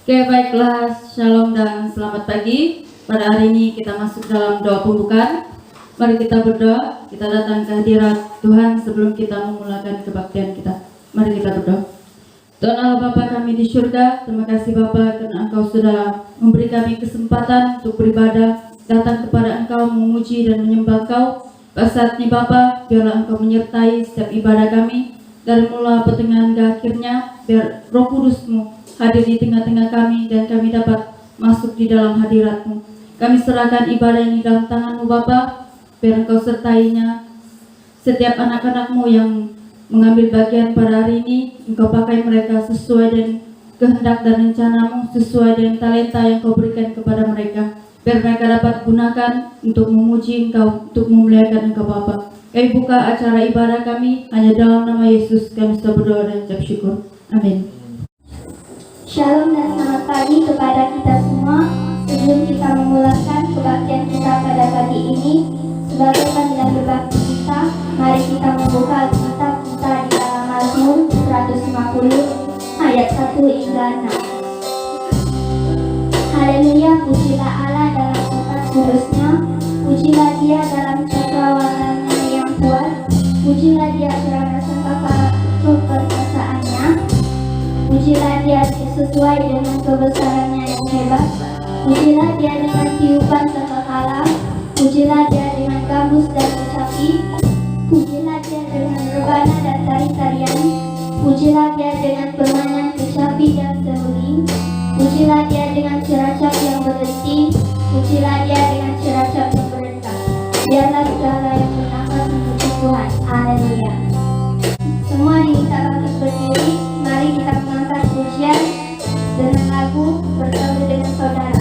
Oke, baiklah, shalom dan selamat pagi. Pada hari ini kita masuk dalam doa pembukaan. Mari kita berdoa, kita datang ke hadirat Tuhan sebelum kita memulakan kebaktian kita. Mari kita berdoa. Tuhan Allah Bapa kami di surga, terima kasih Bapa karena Engkau sudah memberi kami kesempatan untuk beribadah, datang kepada Engkau, memuji dan menyembah Engkau. Pada saat ini Bapa, biarlah Engkau menyertai setiap ibadah kami, dari mula pertengahan ke akhirnya, biar Roh Kudus-Mu hadir di tengah-tengah kami dan kami dapat masuk di dalam hadirat-Mu. Kami serahkan ibadah ini dalam tangan-Mu Bapa, biar Engkau sertainya. Setiap anak-anak-Mu yang mengambil bagian pada hari ini, Engkau pakai mereka sesuai dengan kehendak dan rencana-Mu, sesuai dengan talenta yang Kau berikan kepada mereka. Biar mereka dapat gunakan untuk memuji Engkau, untuk memuliakan Engkau Bapa. Kami buka acara ibadah kami hanya dalam nama Yesus. Kami sudah berdoa dan ucap syukur. Amin. Shalom dan selamat pagi kepada kita semua. Sebelum kita memulakan kebaktian kita pada pagi ini, sebagai panggilan berbakti kita, mari kita membuka Alkitab kita di dalam Mazmur 150 ayat 1 hingga 6. Haleluya, pujilah Allah dalam tempat kudusnya, pujilah Dia dalam cakrawalanya yang kuat, pujilah Dia karena keperkasaannya, pujilah Dia sesuai dengan kebesarannya yang hebat, pujilah Dia dengan tiupan sangkakala, pujilah Dia dengan gambus dan kecapi, pujilah Dia dengan rebana dan tari-tarian, pujilah Dia dengan permainan kecapi dan seruling, pujilah Dia dengan ciracap yang berdenting, pujilah Dia dengan ciracap yang berentak. Biarlah segala yang bernafas memuji Tuhan. Haleluya. Semua diminta bangkit berdiri. Mari kita mengangkat pujian dengan lagu Bertemu dengan Saudara.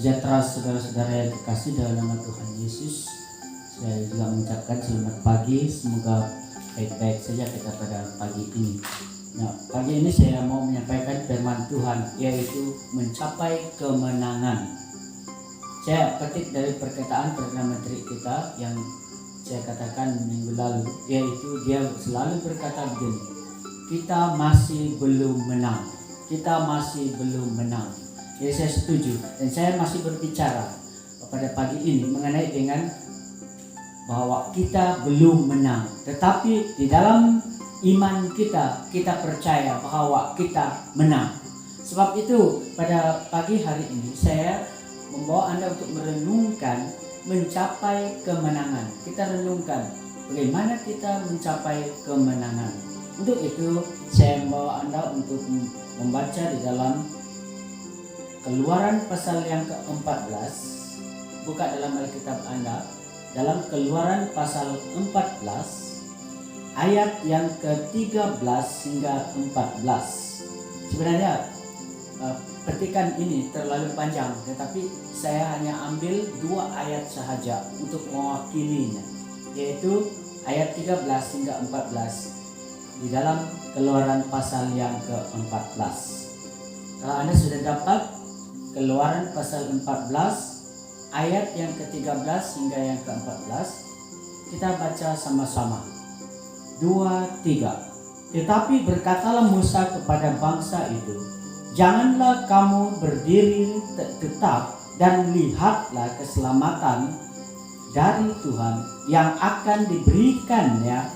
sejahtera saudara-saudara yang terkasih dalam nama Tuhan Yesus. Saya juga mengucapkan selamat pagi. Semoga baik-baik saja kita pada pagi ini. Nah, pagi ini saya mau menyampaikan firman Tuhan, yaitu mencapai kemenangan. Saya petik dari perkataan Perdana Menteri kita yang saya katakan minggu lalu, yaitu dia selalu berkata begini, kita masih belum menang, kita masih belum menang. Jadi saya setuju, dan saya masih berbicara pada pagi ini mengenai dengan bahwa kita belum menang, tetapi di dalam iman kita percaya bahwa kita menang. Sebab itu pada pagi hari ini saya membawa Anda untuk merenungkan mencapai kemenangan. Kita renungkan bagaimana kita mencapai kemenangan. Untuk itu saya membawa Anda untuk membaca di dalam Keluaran pasal yang ke-14. Buka dalam Alkitab Anda, dalam Keluaran pasal 14 ayat yang ke-13 hingga 14. Sebenarnya petikan ini terlalu panjang, tetapi saya hanya ambil 2 ayat sahaja untuk mewakilinya, yaitu ayat 13 hingga 14 di dalam Keluaran pasal yang ke-14. Kalau Anda sudah dapat Keluaran pasal 14 ayat yang ke-13 hingga yang ke-14, kita baca sama-sama. 2, 3. Tetapi berkatalah Musa kepada bangsa itu, janganlah kamu berdiri tetap dan lihatlah keselamatan dari Tuhan yang akan diberikannya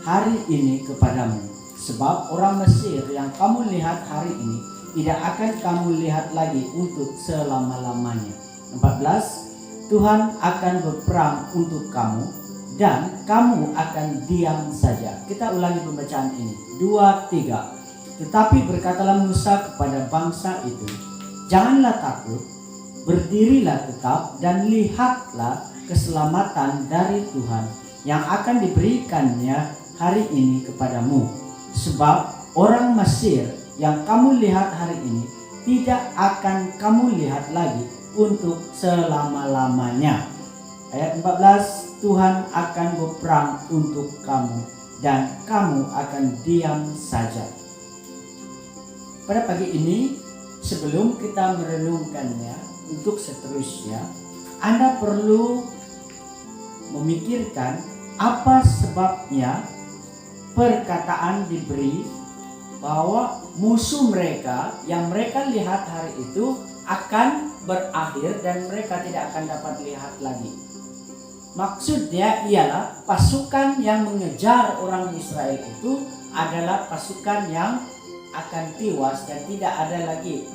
hari ini kepadamu. Sebab orang Mesir yang kamu lihat hari ini tidak akan kamu lihat lagi untuk selama-lamanya. 14. Tuhan akan berperang untuk kamu dan kamu akan diam saja. Kita ulangi pembacaan ini. 2, 3. Tetapi berkatalah Musa kepada bangsa itu, janganlah takut, berdirilah tetap dan lihatlah keselamatan dari Tuhan yang akan diberikannya hari ini kepadamu. Sebab orang Mesir yang kamu lihat hari ini tidak akan kamu lihat lagi untuk selama-lamanya. Ayat 14, Tuhan akan berperang untuk kamu dan kamu akan diam saja. Pada pagi ini, sebelum kita merenungkannya untuk seterusnya, Anda perlu memikirkan apa sebabnya perkataan diberi bahwa musuh mereka yang mereka lihat hari itu akan berakhir dan mereka tidak akan dapat lihat lagi. Maksudnya ialah pasukan yang mengejar orang Israel itu adalah pasukan yang akan tewas dan tidak ada lagi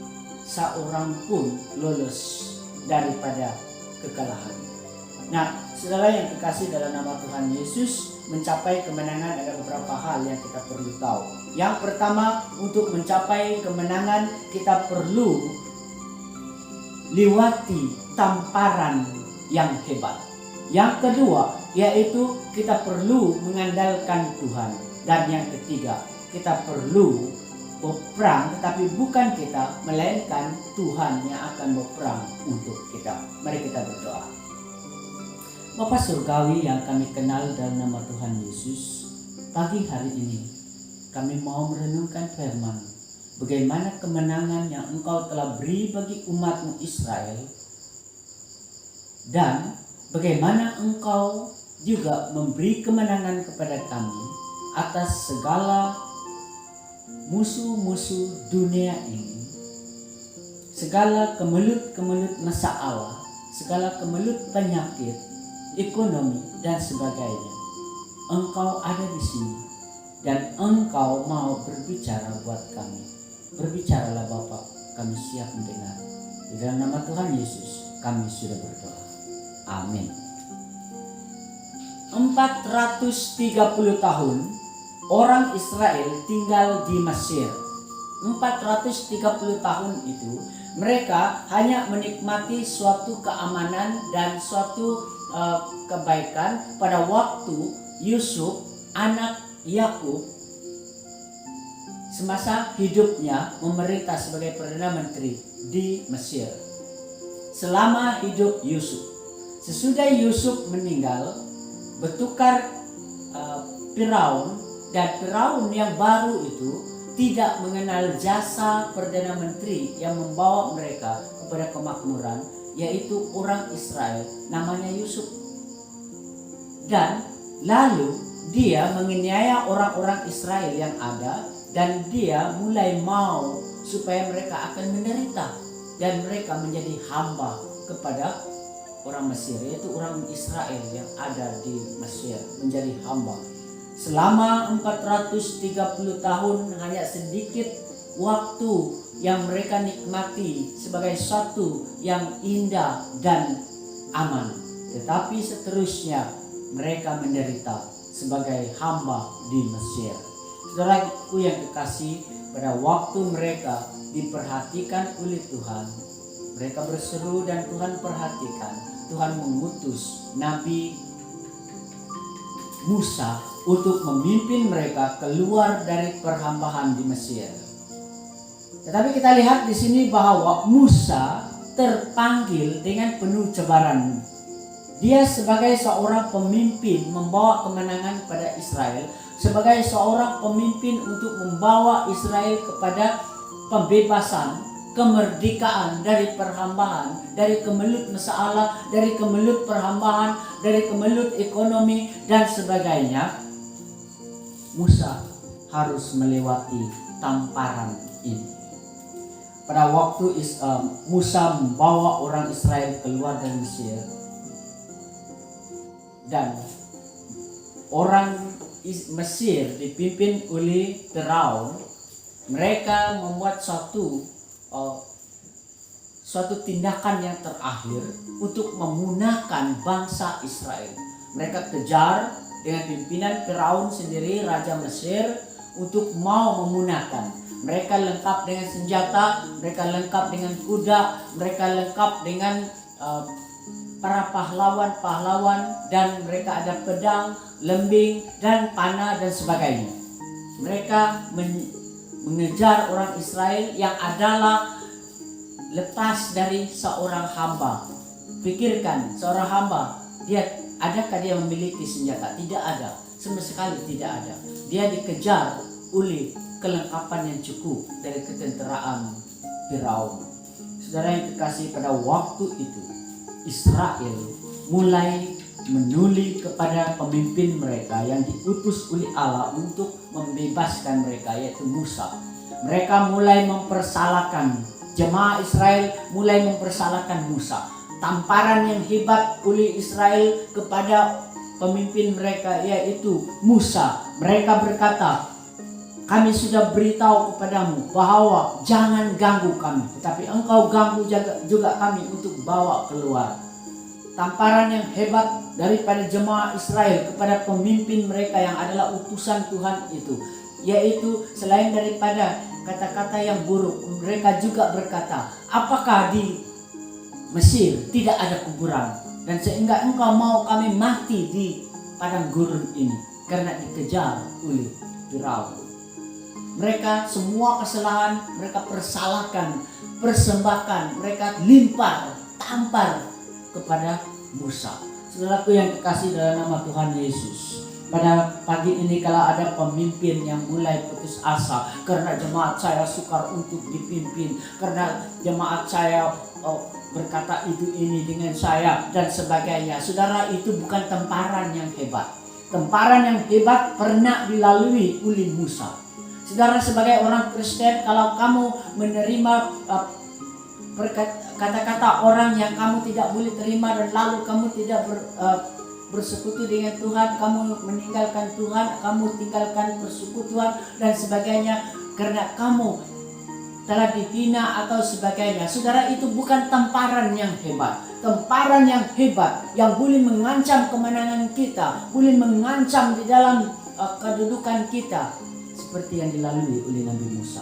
seorang pun lolos daripada kekalahan. Nah, saudara yang kekasih dalam nama Tuhan Yesus, mencapai kemenangan ada beberapa hal yang kita perlu tahu. Yang pertama, untuk mencapai kemenangan kita perlu lewati tamparan yang hebat. Yang kedua, yaitu kita perlu mengandalkan Tuhan. Dan yang ketiga, kita perlu berperang, tetapi bukan kita, melainkan Tuhan yang akan berperang untuk kita. Mari kita berdoa. Bapa Surgawi yang kami kenal dalam nama Tuhan Yesus, pagi hari ini kami mau merenungkan firman, bagaimana kemenangan yang Engkau telah beri bagi umat-Mu Israel, dan bagaimana Engkau juga memberi kemenangan kepada kami atas segala musuh-musuh dunia ini, segala kemelut-kemelut masalah, segala kemelut penyakit, ekonomi dan sebagainya. Engkau ada di sini dan Engkau mau berbicara buat kami. Berbicaralah Bapa, kami siap mendengar. Di dalam nama Tuhan Yesus kami sudah berdoa. Amin. 430 tahun orang Israel tinggal di Mesir. 430 tahun itu mereka hanya menikmati suatu keamanan dan suatu kebaikan pada waktu Yusuf, anak Yakub, semasa hidupnya memerintah sebagai Perdana Menteri di Mesir. selama hidup Yusuf. Sesudah Yusuf meninggal, bertukar Firaun, dan Firaun yang baru itu tidak mengenal jasa Perdana Menteri yang membawa mereka kepada kemakmuran, yaitu orang Israel namanya Yusuf. Dan lalu dia menganiaya orang-orang Israel yang ada, dan dia mulai mau supaya mereka akan menderita dan mereka menjadi hamba kepada orang Mesir, yaitu orang Israel yang ada di Mesir menjadi hamba. Selama 430 tahun hanya sedikit waktu yang mereka nikmati sebagai satu yang indah dan aman. Tetapi seterusnya mereka menderita sebagai hamba di Mesir. Saudaraku yang kekasih, pada waktu mereka diperhatikan oleh Tuhan, mereka berseru dan Tuhan perhatikan. Tuhan mengutus Nabi Musa untuk memimpin mereka keluar dari perhambaan di Mesir. Tetapi kita lihat di sini bahwa Musa terpanggil dengan penuh cabaran. Dia sebagai seorang pemimpin membawa kemenangan pada Israel, sebagai seorang pemimpin untuk membawa Israel kepada pembebasan, kemerdekaan dari perhambaan, dari kemelut masalah, dari kemelut perhambaan, dari kemelut ekonomi dan sebagainya. Musa harus melewati tamparan ini. Pada waktu Musa membawa orang Israel keluar dari Mesir, dan orang Mesir dipimpin oleh Firaun, mereka membuat suatu tindakan yang terakhir untuk memunahkan bangsa Israel. Mereka kejar dengan pimpinan Firaun sendiri, Raja Mesir, untuk mau memunahkan. Mereka lengkap dengan senjata, mereka lengkap dengan kuda, mereka lengkap dengan para pahlawan-pahlawan, dan mereka ada pedang, lembing, dan panah dan sebagainya. Mereka mengejar orang Israel yang adalah lepas dari seorang hamba. Pikirkan, seorang hamba, adakah dia memiliki senjata? Tidak ada, sama sekali tidak ada. Dia dikejar oleh kelengkapan yang cukup dari ketenteraan Firaun. Saudara yang kekasih, pada waktu itu Israel mulai menuli kepada pemimpin mereka yang diutus oleh Allah untuk membebaskan mereka, yaitu Musa. Mereka mulai mempersalahkan jemaah Israel, mulai mempersalahkan Musa. Tamparan yang hebat oleh Israel kepada pemimpin mereka, yaitu Musa. Mereka berkata, kami sudah beritahu kepadamu bahwa jangan ganggu kami, tetapi engkau ganggu juga kami untuk bawa keluar. Tamparan yang hebat daripada jemaah Israel kepada pemimpin mereka yang adalah utusan Tuhan itu, yaitu selain daripada kata-kata yang buruk, mereka juga berkata, apakah di Mesir tidak ada kuburan, dan sehingga engkau mau kami mati di padang gurun ini karena dikejar oleh Firaun. Mereka semua kesalahan mereka persalahkan, persembahkan, mereka tampar kepada Musa. Saudaraku yang kekasih dalam nama Tuhan Yesus, pada pagi ini kalau ada pemimpin yang mulai putus asa karena jemaat saya sukar untuk dipimpin, karena jemaat saya berkata itu ini dengan saya dan sebagainya, saudara, itu bukan tamparan yang hebat. Tamparan yang hebat pernah dilalui oleh Musa. Saudara, sebagai orang Kristen, kalau kamu menerima kata-kata orang yang kamu tidak boleh terima, dan lalu kamu tidak bersekutu dengan Tuhan, kamu meninggalkan Tuhan, kamu tinggalkan persekutuan dan sebagainya karena kamu telah dihina atau sebagainya, saudara, itu bukan tamparan yang hebat. Tamparan yang hebat yang boleh mengancam kemenangan kita, boleh mengancam di dalam kedudukan kita, seperti yang dilalui oleh Nabi Musa.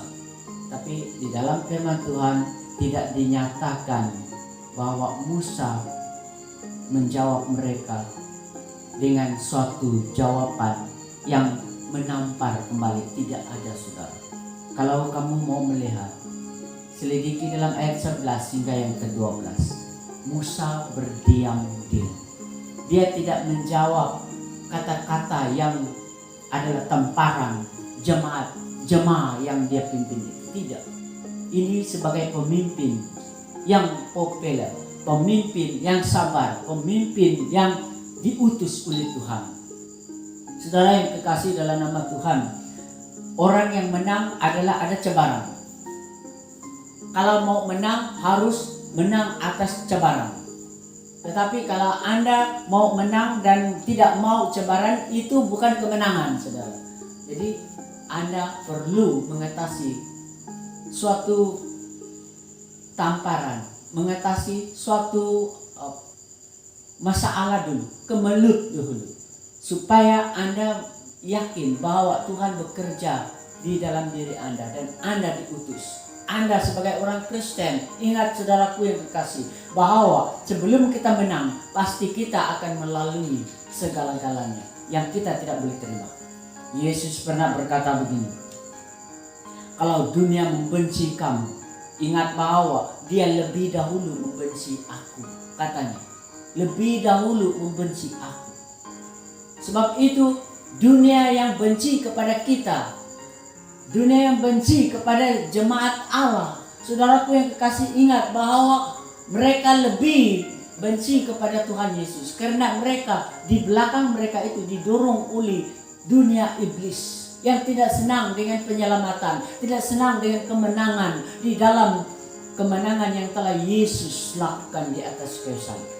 Tapi di dalam firman Tuhan tidak dinyatakan bahwa Musa menjawab mereka dengan suatu jawaban yang menampar kembali. Tidak ada, saudara. Kalau kamu mau melihat, selidiki dalam ayat 11 hingga yang ke-12. Musa berdiam diri. Dia tidak menjawab kata-kata yang adalah tamparan jemaah yang dia pimpin itu. Tidak. Ini sebagai pemimpin yang populer, pemimpin yang sabar, pemimpin yang diutus oleh Tuhan. Saudara yang kekasih dalam nama Tuhan, orang yang menang adalah ada cabaran. Kalau mau menang harus menang atas cabaran. Tetapi kalau Anda mau menang dan tidak mau cabaran, itu bukan kemenangan, saudara. Jadi Anda perlu mengatasi suatu tamparan, mengatasi suatu masalah dulu, kemelut dulu, supaya Anda yakin bahwa Tuhan bekerja di dalam diri Anda dan Anda diutus. Anda sebagai orang Kristen, ingat saudaraku yang kekasih, bahwa sebelum kita menang, pasti kita akan melalui segala-galanya yang kita tidak boleh terima. Yesus pernah berkata begini, kalau dunia membenci kamu, ingat bahwa dia lebih dahulu membenci aku. Katanya, lebih dahulu membenci aku. Sebab itu dunia yang benci kepada kita, dunia yang benci kepada jemaat Allah, saudaraku yang kekasih, ingat bahwa mereka lebih benci kepada Tuhan Yesus. Karena mereka, di belakang mereka itu didorong oleh dunia iblis yang tidak senang dengan penyelamatan, tidak senang dengan kemenangan di dalam kemenangan yang telah Yesus lakukan di atas kayu salib.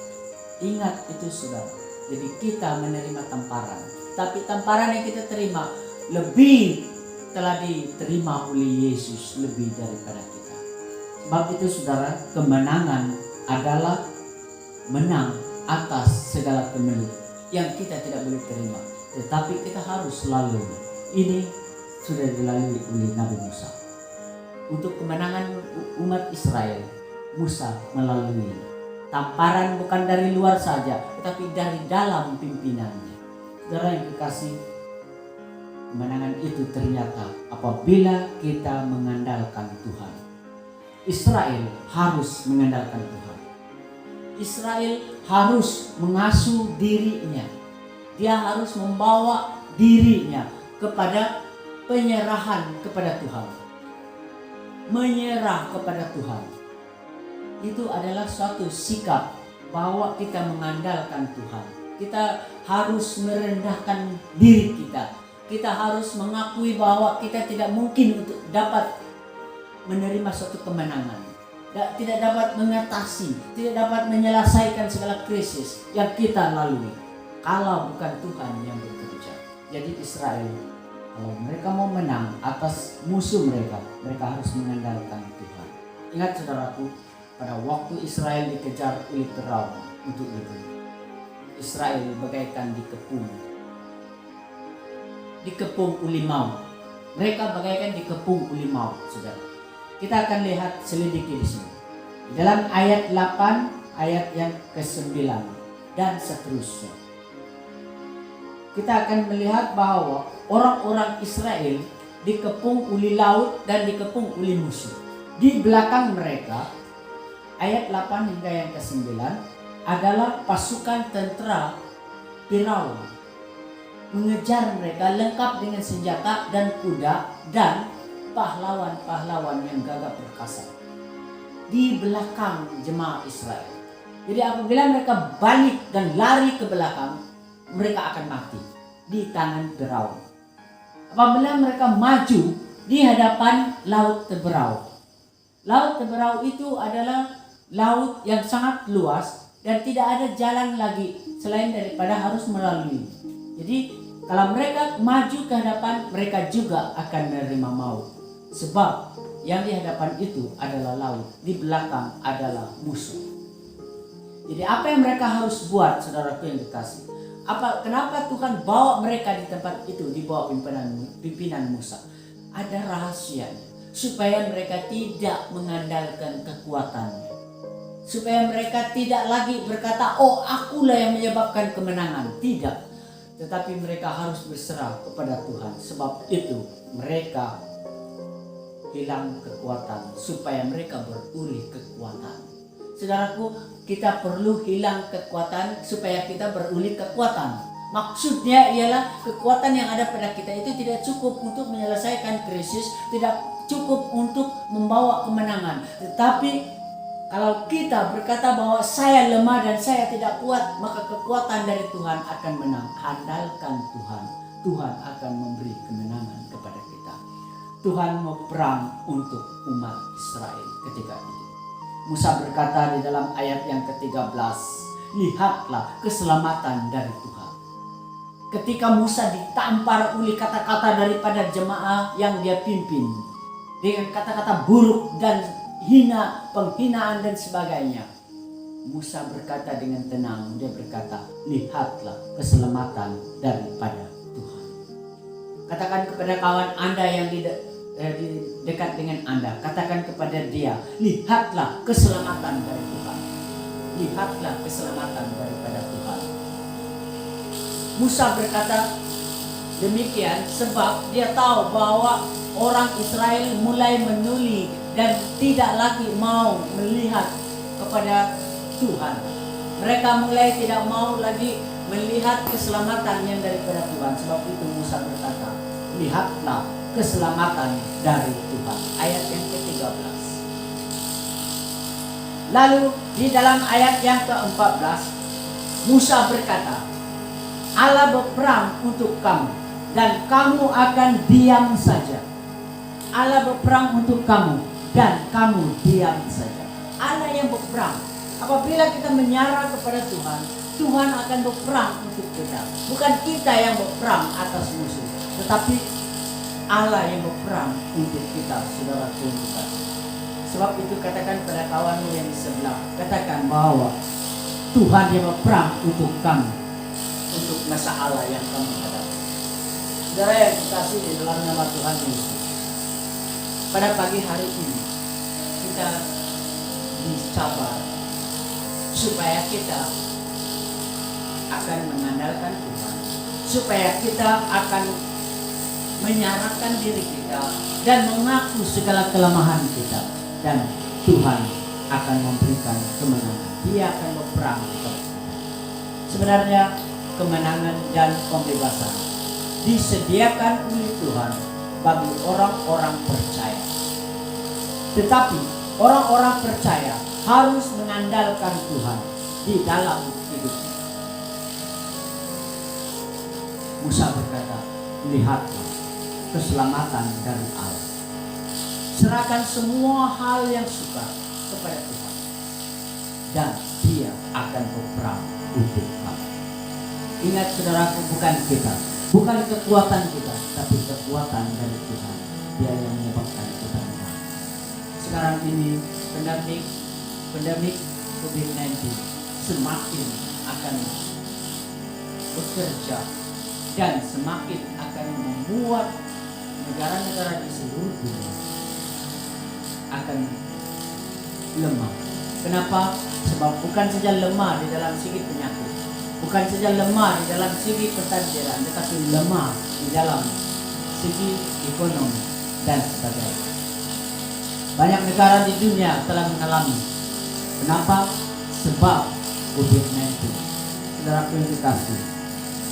Ingat itu saudara. Jadi kita menerima tamparan, tapi tamparan yang kita terima lebih telah diterima oleh Yesus lebih daripada kita. Sebab itu saudara, kemenangan adalah menang atas segala kemelut yang kita tidak boleh terima. Tetapi kita harus lalui. Ini sudah dilalui oleh Nabi Musa. Untuk kemenangan umat Israel, Musa melalui tamparan bukan dari luar saja, tetapi dari dalam pimpinannya. Saudara yang kekasih, kemenangan itu ternyata apabila kita mengandalkan Tuhan. Israel harus mengandalkan Tuhan. Israel harus mengasuh dirinya. Dia harus membawa dirinya kepada penyerahan kepada Tuhan. Menyerah kepada Tuhan. Itu adalah suatu sikap bahwa kita mengandalkan Tuhan. Kita harus merendahkan diri kita. Kita harus mengakui bahwa kita tidak mungkin untuk dapat menerima suatu kemenangan, tidak dapat mengatasi, tidak dapat menyelesaikan segala krisis yang kita lalui kalau bukan Tuhan yang bekerja. Jadi Israel, kalau mereka mau menang atas musuh mereka, mereka harus mengandalkan Tuhan. Ingat saudaraku, pada waktu Israel dikejar oleh Firaun untuk itu, Israel bagaikan dikepung oleh maut. Mereka bagaikan dikepung oleh maut, saudara. Kita akan lihat selidiki di sini. Di dalam ayat 8, ayat yang ke-9 dan seterusnya. Kita akan melihat bahwa orang-orang Israel dikepung oleh laut dan dikepung oleh musuh. Di belakang mereka, ayat 8 hingga yang ke-9 adalah pasukan tentara Firaun mengejar mereka lengkap dengan senjata dan kuda dan pahlawan-pahlawan yang gagah perkasa di belakang jemaah Israel. Jadi apabila mereka balik dan lari ke belakang, mereka akan mati di tangan Firaun. Apabila mereka maju di hadapan Laut Teberau. Laut Teberau itu adalah laut yang sangat luas dan tidak ada jalan lagi selain daripada harus melalui. Jadi kalau mereka maju ke hadapan, mereka juga akan menerima maut. Sebab yang di hadapan itu adalah laut, di belakang adalah musuh. Jadi apa yang mereka harus buat, saudaraku yang dikasih? Kenapa Tuhan bawa mereka di tempat itu di bawah pimpinan Musa? Ada rahasianya, supaya mereka tidak mengandalkan kekuatannya. Supaya mereka tidak lagi berkata, oh akulah yang menyebabkan kemenangan. Tidak. Tetapi mereka harus berserah kepada Tuhan. Sebab itu mereka hilang kekuatan supaya mereka berpulih kekuatan. Saudaraku, kita perlu hilang kekuatan supaya kita beroleh kekuatan. Maksudnya ialah kekuatan yang ada pada kita itu tidak cukup untuk menyelesaikan krisis, tidak cukup untuk membawa kemenangan. Tetapi kalau kita berkata bahwa saya lemah dan saya tidak kuat, maka kekuatan dari Tuhan akan menang. Andalkan Tuhan, Tuhan akan memberi kemenangan kepada kita. Tuhan mau perang untuk umat Israel ketika itu. Musa berkata di dalam ayat yang ke-13, lihatlah keselamatan dari Tuhan. Ketika Musa ditampar oleh kata-kata daripada jemaah yang dia pimpin, dengan kata-kata buruk dan hina, penghinaan dan sebagainya, Musa berkata dengan tenang, dia berkata, lihatlah keselamatan daripada Tuhan. Katakan kepada kawan Anda yang dekat dengan Anda, katakan kepada dia, lihatlah keselamatan dari Tuhan. Lihatlah keselamatan daripada Tuhan. Musa berkata demikian sebab dia tahu bahwa orang Israel mulai menuli dan tidak lagi mau melihat kepada Tuhan. Mereka mulai tidak mau lagi melihat keselamatan yang daripada Tuhan. Sebab itu Musa berkata, lihatlah keselamatan dari Tuhan. Ayat yang ke-13. Lalu di dalam ayat yang ke-14, Musa berkata, Allah berperang untuk kamu dan kamu akan diam saja. Allah berperang untuk kamu dan kamu diam saja. Allah yang berperang. Apabila kita menyerah kepada Tuhan, Tuhan akan berperang untuk kita. Bukan kita yang berperang atas musuh, tetapi Allah yang berperang untuk kita, saudara Tuhan. Sebab itu katakan pada kawanmu yang di sebelah, katakan bahwa Tuhan yang berperang untuk kamu, untuk masalah yang kamu hadapi. Saudara yang dikasihi di dalam nama Tuhan Yesus, pada pagi hari ini kita dicabar supaya kita akan mengandalkan Tuhan, supaya kita akan menyerahkan diri kita dan mengaku segala kelemahan kita, dan Tuhan akan memberikan kemenangan. Dia akan berperang untuk kita. Sebenarnya kemenangan dan pembebasan disediakan oleh Tuhan bagi orang-orang percaya. Tetapi orang-orang percaya harus mengandalkan Tuhan di dalam hidupnya. Musa berkata, lihatlah keselamatan dari Allah. Serahkan semua hal yang sukar kepada Tuhan, dan Dia akan berperang untuk kamu. Ingat saudaraku, bukan kita, bukan kekuatan kita, tapi kekuatan dari Tuhan. Dia yang menyebabkan kita menang. Sekarang ini pandemik COVID-19 semakin akan bekerja dan semakin akan membuat negara-negara di seluruh dunia akan lemah. Kenapa? Sebab bukan saja lemah di dalam segi penyakit, bukan saja lemah di dalam segi pertanian, tetapi lemah di dalam segi ekonomi dan sebagainya. Banyak negara di dunia telah mengalami. Kenapa? Sebab COVID-19. Saudara yang dikasihi,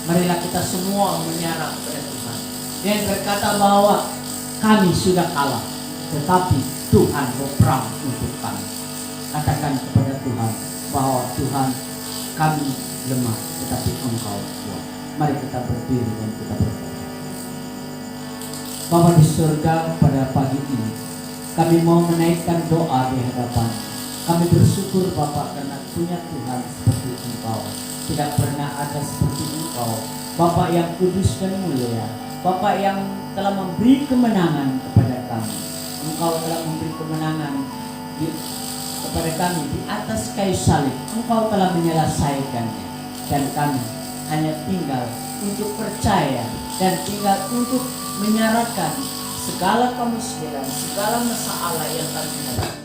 marilah kita semua menyerah kepada Tuhan dan berkata bahwa kami sudah kalah, tetapi Tuhan berperang untuk kami. Katakan kepada Tuhan bahwa Tuhan, kami lemah, tetapi Engkau kuat. Mari kita berdiri dan kita berdoa. Bapa di surga, pada pagi ini kami mau menaikkan doa di hadapan. Kami bersyukur Bapa karena punya Tuhan seperti Engkau. Tidak pernah ada seperti Engkau, Bapa yang kudus dan mulia, Bapa yang telah memberi kemenangan kepada kami. Engkau telah memberi kemenangan kepada kami di atas kayu salib. Engkau telah menyelesaikannya, dan kami hanya tinggal untuk percaya dan tinggal untuk menyerahkan segala kemiskinan, segala masalah yang kami hadapi.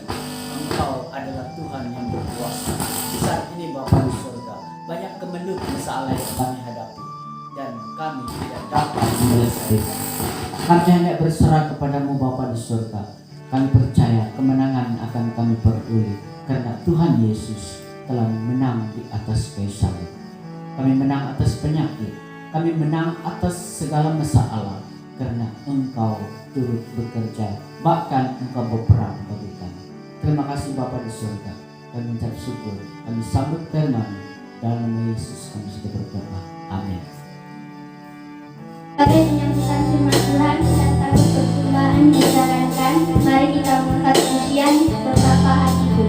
Engkau adalah Tuhan yang berkuasa. Di saat ini Bapa di surga, banyak kemelut masalah yang kami hadapi dan kami tidak dapat menyelesaikan. Kami hanya berserah kepadamu Bapa di surga. Kami percaya kemenangan akan kami peroleh karena Tuhan Yesus telah menang di atas kayu salib. Kami menang atas penyakit, kami menang atas segala masalah karena Engkau turut bekerja, bahkan Engkau berperang bagi kami. Terima kasih Bapa di surga. Kami mengucap syukur, kami sambut firman dalam nama Yesus kami sudah berdoa. Amin. Sebagai menyambutkan firman Tuhan dan takut persembahan disarankan, mari kita mengangkat pujian betapa hatiku.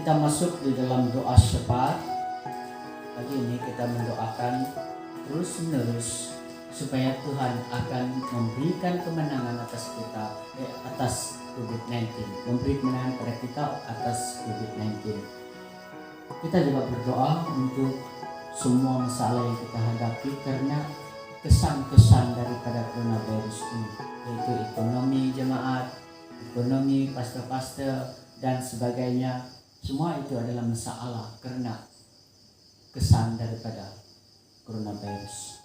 Kita masuk di dalam doa syafaat. Pagi ini kita mendoakan terus-menerus supaya Tuhan akan memberikan kemenangan atas kita atas COVID-19, memberi kemenangan pada kita atas COVID-19. Kita juga berdoa untuk semua masalah yang kita hadapi karena kesan-kesan daripada coronavirus ini, yaitu ekonomi jemaat, ekonomi pastor-pastor dan sebagainya. Semua itu adalah masalah karena kesan daripada coronavirus.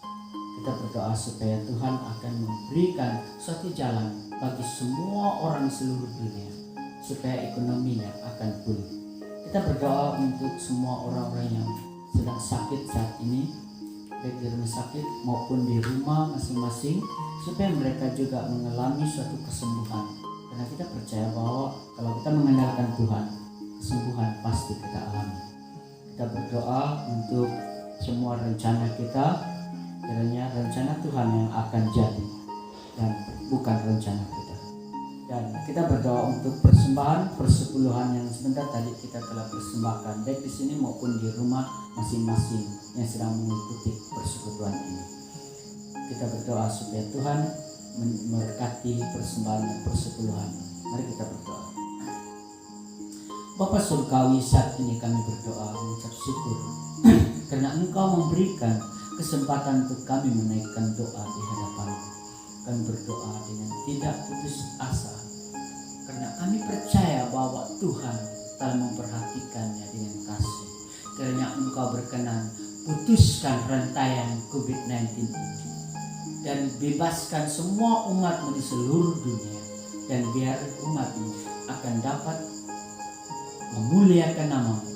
Kita berdoa supaya Tuhan akan memberikan suatu jalan bagi semua orang seluruh dunia supaya ekonominya akan pulih. Kita berdoa untuk semua orang-orang yang sedang sakit saat ini, baik di rumah sakit maupun di rumah masing-masing, supaya mereka juga mengalami suatu kesembuhan. Karena kita percaya bahwa kalau kita mengandalkan Tuhan, kesembuhan pasti kita alami. Kita berdoa untuk semua rencana kita, kiranya rencana Tuhan yang akan jadi dan bukan rencana kita. Dan kita berdoa untuk persembahan persepuluhan yang sebentar tadi kita telah persembahkan, baik di sini maupun di rumah masing-masing yang sedang mengikuti persekutuan ini. kita berdoa supaya Tuhan memberkati persembahan dan persepuluhan. Mari kita berdoa. Bapa Surgawi, saat ini kami berdoa mengucap syukur karena Engkau memberikan kesempatan untuk kami menaikkan doa di hadapan-Mu. Kami berdoa dengan tidak putus asa karena kami percaya bahwa Tuhan telah memperhatikannya dengan kasih. Kiranya Engkau berkenan putuskan rantaian COVID-19 ini dan bebaskan semua umat-Mu di seluruh dunia, dan biar umat-Mu akan dapat memuliakan nama-Mu,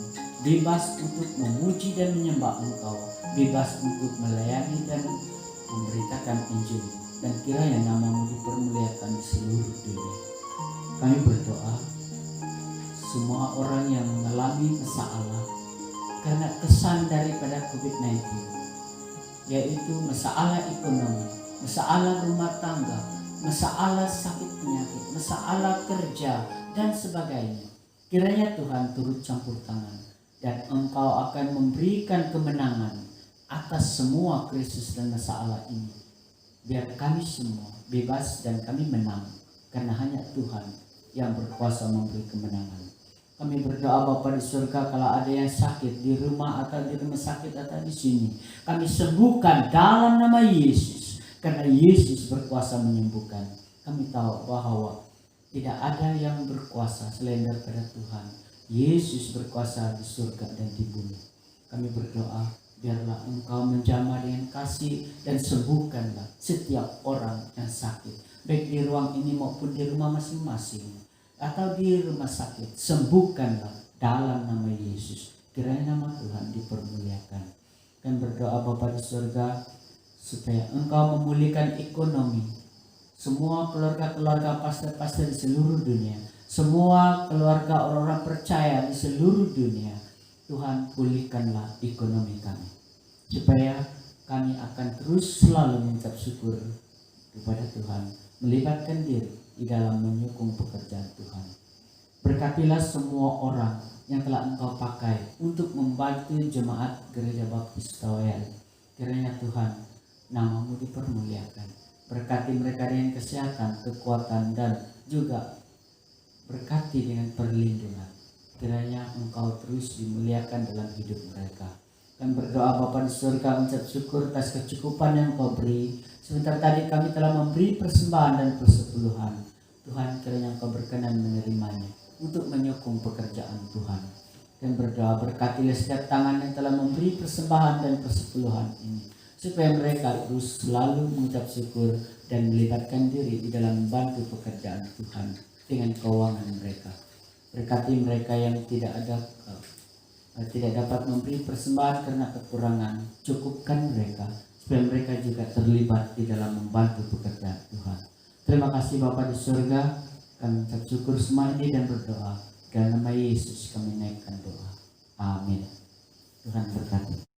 bebas untuk memuji dan menyembah Engkau, bebas untuk melayani dan memberitakan Injil, dan kiranya nama-Mu dipermuliakan di seluruh dunia. Kami berdoa semua orang yang mengalami masalah karena kesan daripada COVID-19, yaitu masalah ekonomi, masalah rumah tangga, masalah sakit penyakit, masalah kerja, dan sebagainya. Kiranya Tuhan turut campur tangan dan Engkau akan memberikan kemenangan atas semua krisis dan masalah ini. Biar kami semua bebas dan kami menang, karena hanya Tuhan yang berkuasa memberi kemenangan. Kami berdoa Bapa di surga, kalau ada yang sakit di rumah atau di rumah sakit atau di sini, kami sembuhkan dalam nama Yesus, karena Yesus berkuasa menyembuhkan. Kami tahu bahwa tidak ada yang berkuasa selain daripada Tuhan. Yesus berkuasa di surga dan di bumi. Kami berdoa, biarlah Engkau menjamah dengan kasih dan sembuhkanlah setiap orang yang sakit, baik di ruang ini maupun di rumah masing-masing atau di rumah sakit. Sembuhkanlah dalam nama Yesus. Kiranya nama Tuhan dipermuliakan. Kami berdoa Bapa di surga, supaya Engkau memulihkan ekonomi semua keluarga-keluarga pastor-pastor di seluruh dunia, semua keluarga orang-orang percaya di seluruh dunia. Tuhan, pulihkanlah ekonomi kami, supaya kami akan terus selalu mengucap syukur kepada Tuhan, melibatkan diri di dalam menyokong pekerjaan Tuhan. Berkatilah semua orang yang telah Engkau pakai untuk membantu jemaat Gereja Baptis Tawel. Kiranya Tuhan, nama-Mu dipermuliakan. Berkati mereka dengan kesehatan, kekuatan, dan juga berkati dengan perlindungan. Kiranya Engkau terus dimuliakan dalam hidup mereka. Kami berdoa Bapa di surga, mengucap syukur atas kecukupan yang Engkau beri. Sebentar tadi kami telah memberi persembahan dan persepuluhan. Tuhan, kiranya Engkau berkenan menerimanya untuk menyokong pekerjaan Tuhan. Dan berdoa berkatilah setiap tangan yang telah memberi persembahan dan persepuluhan ini, supaya mereka terus selalu mengucap syukur dan melibatkan diri di dalam membantu pekerjaan Tuhan dengan keuangan mereka. Berkati mereka yang tidak dapat memberi persembahan karena kekurangan, cukupkan mereka supaya mereka juga terlibat di dalam membantu pekerjaan Tuhan. Terima kasih Bapa di surga, kami mengucap syukur semua ini dan berdoa dalam nama Yesus kami naikkan doa. Amin. Tuhan berkati.